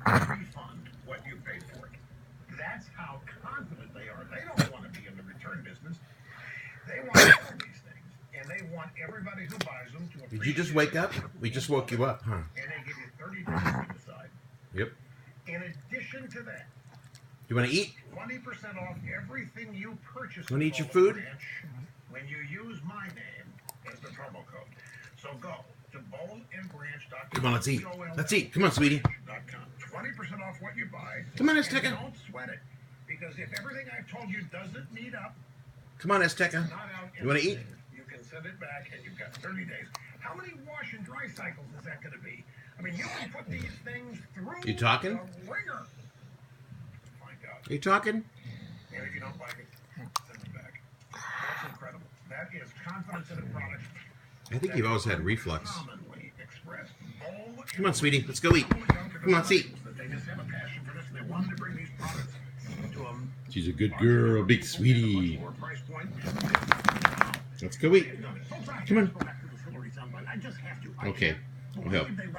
refund what you paid for it. That's how confident they are. They don't want to be in the return business. They want all these things, and they want everybody who buys them to appreciate. Did you just wake up? We just woke you up, huh? And they give you 30 days to decide. Yep. In addition to that, You want to eat? 20% off everything you purchase. Want to eat your food? When you use my name as the promo code. So go to bowlandbranch.com. Come on, let's eat. Let's eat. Come on, sweetie. 20% off what you buy. Come on, Azteca. Don't sweat it. Because if everything I've told you doesn't meet up, Come on, Azteca. You want to eat? You can send it back and you've got 30 days. How many wash and dry cycles is that going to be? I mean, you can put these things through You talking? the ringer. Find out. Are you talking? And if you don't like it, send it back. That's incredible. That is confidence in a product. I think you've always had reflux. Commonly expressed. Come on, sweetie. Let's go eat. Come on, let's eat. They just have a passion for this. They wanted to bring these products to them. She's a good girl, big sweetie. Let's go eat. Come on. Okay, I'll help.